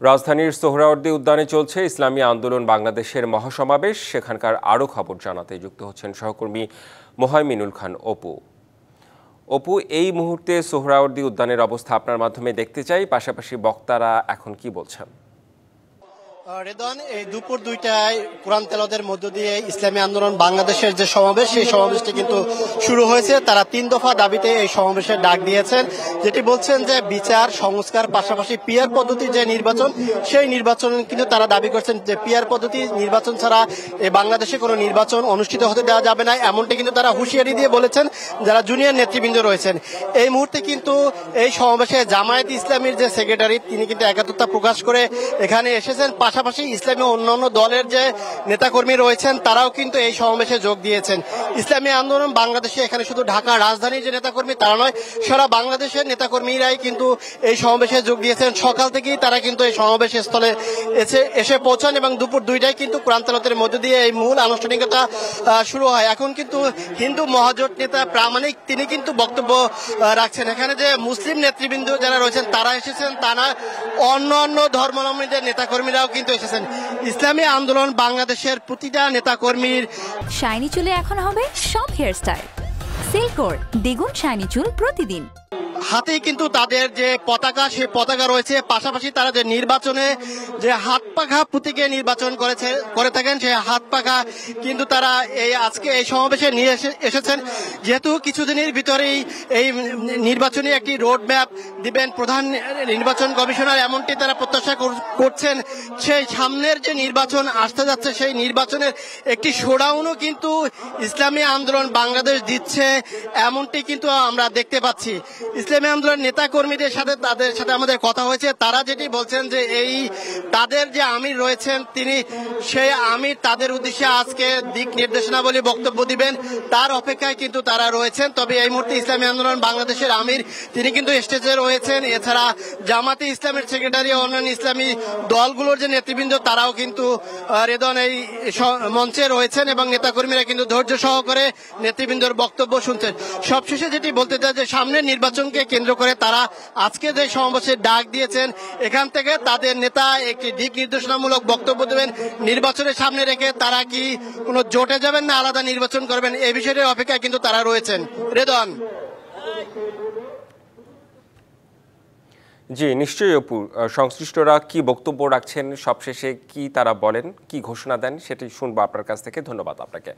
রাজধানীর সোহরাওয়ার্দী উদ্যানে চলছে ইসলামী আন্দোলন বাংলাদেশের মহাসমাবেশ। সেখানকার আরও খবর জানাতে যুক্ত হচ্ছেন সহকর্মী মোহাইমিনুল খান অপু। অপু, এই মুহূর্তে সোহরাওয়ার্দী উদ্যানের অবস্থা আপনার মাধ্যমে দেখতে চাই, পাশাপাশি বক্তারা এখন কি বলছেন। রেদওয়ান, এই দুপুর 2টায় কোরআন তেলাওয়াতের মধ্য দিয়ে ইসলামী আন্দোলন বাংলাদেশের যে সমাবেশ, সেই সমাবেশটি কিন্তু শুরু হয়েছে। তারা 3 দফা দাবিতে এই সমাবেশের ডাক দিয়েছেন, যেটি বলছেন যে বিচার সংস্কার পাশাপাশি পিআর পদ্ধতির যে নির্বাচন, সেই নির্বাচন কিন্তু তারা দাবি করছেন যে পিআর পদ্ধতি নির্বাচন ছাড়া এই বাংলাদেশে কোনো নির্বাচন অনুষ্ঠিত হতে দেওয়া যাবে না, এমনটি কিন্তু তারা হুঁশিয়ারি দিয়ে বলেছেন যারা জুনিয়র নেতৃবৃন্দ রয়েছেন। এই মুহূর্তে কিন্তু এই সমাবেশে জামায়াত ইসলামীর যে সেক্রেটারি, তিনি কিন্তু একাত্মতা প্রকাশ করে এখানে এসেছেন। পাশাপাশি ইসলামী অন্যান্য দলের যে নেতাকর্মী রয়েছেন তারাও কিন্তু এই সমাবেশে যোগ দিয়েছেন। ইসলামী আন্দোলন বাংলাদেশে এখানে শুধু ঢাকা রাজধানীর যে নেতাকর্মী তারা নয়, সারা বাংলাদেশের নেতাকর্মীরাই কিন্তু এই সমাবেশে যোগ দিয়েছেন। সকাল থেকেই তারা কিন্তু এই সমাবেশ স্থলে এসে পৌঁছান এবং দুপুর 2টায় কিন্তু কোরআন তেলাওয়াতের মধ্য দিয়ে এই মূল আনুষ্ঠানিকতা শুরু হয়। এখন কিন্তু হিন্দু মহাজোট নেতা প্রামাণিক তিনি কিন্তু বক্তব্য রাখছেন। এখানে যে মুসলিম নেতৃবৃন্দ যারা রয়েছেন তারা এসেছেন, তারা অন্য ধর্মাবলম্বীদের নেতাকর্মীরাও কিন্তু এসেছেন। ইসলামী আন্দোলন বাংলাদেশের প্রতিটা নেতাকর্মীর শাইনি চুলে এখন হবে সব হেয়ারস্টাইল। সিল্কোর দ্বিগুণ শাইনি চুল প্রতিদিন। হাতেই কিন্তু তাদের যে পতাকা, সেই পতাকা রয়েছে। পাশাপাশি তারা যে নির্বাচনে যে হাত পাখা প্রতীকে নির্বাচন করে থাকেন, সেই হাত পাখা কিন্তু তারা আজকে এই সমাবেশে নিয়ে এসেছেন। যেহেতু কিছুদিনের ভিতরেই এই নির্বাচনী একটি রোড ম্যাপ দিবেন প্রধান নির্বাচন কমিশনার, এমনটি তারা প্রত্যাশা করছেন। সেই সামনের যে নির্বাচন আসতে যাচ্ছে, সেই নির্বাচনের একটি শোডাউনও কিন্তু ইসলামী আন্দোলন বাংলাদেশ দিচ্ছে, এমনটি কিন্তু আমরা দেখতে পাচ্ছি। ইসলামী আন্দোলনের নেতা কর্মীদের সাথে তাদের সাথে আমাদের কথা হয়েছে, তারা যেটি বলছেন যে তাদের যে আমির রয়েছেন তিনি, সেই আমির তাদের উদ্দেশ্যে আজকে দিক নির্দেশনাবলী বক্তব্য দিবেন, তার অপেক্ষায় কিন্তু তারা রয়েছেন। তবে এই মুহূর্তে ইসলামী আন্দোলন বাংলাদেশের আমির তিনি কিন্তু স্টেজে রয়েছেন। এছাড়া জামাতে ইসলামের সেক্রেটারি, অন্যান্য ইসলামী দলগুলোর যে নেতৃবৃন্দ তারাও কিন্তু রেদন এই মঞ্চে রয়েছেন এবং নেতাকর্মীরা কিন্তু ধৈর্য সহকারে নেতৃবৃন্দর বক্তব্য শুনছেন। সবশেষে যেটি বলতে চাই যে সামনের নির্বাচনকে কেন্দ্র করে তারা আজকে যে সমাবেশের ডাক দিয়েছেন, এখান থেকে তাদের নেতা একটি দিক নির্দেশনামূলক বক্তব্য দেবেন। নির্বাচনের সামনে রেখে তারা কি কোনো জোটে যাবেন না আলাদা নির্বাচন করবেন, এই বিষয়ের অপেক্ষায় কিন্তু তারা রয়েছেন। রেদন। জি, নিশ্চয়ই অপু, সংশ্লিষ্টরা কি বক্তব্য রাখছেন, সবশেষে কি তারা বলেন, কি ঘোষণা দেন, সেটি শুনবো আপনার কাছ থেকে। ধন্যবাদ আপনাকে।